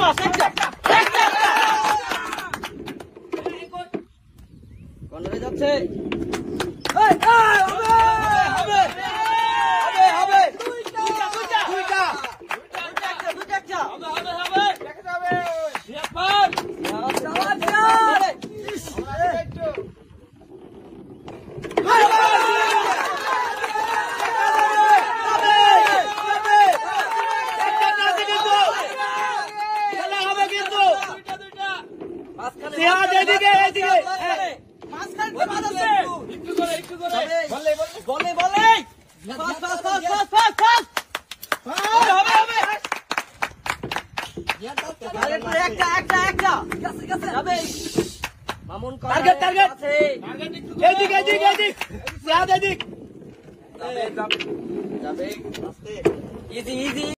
শাবাশ একটা কর্নারে যাচ্ছে এই হবে হবে হবে হবে দুইটা দুইটা দুইটা হবে হবে হবে দেখা যাবে জিয়াফর শাবাশ মামুন টার্গেট টার্গেট এদিকে এদিকে এদিকে যাবে যাবে যাবে ইজি ইজি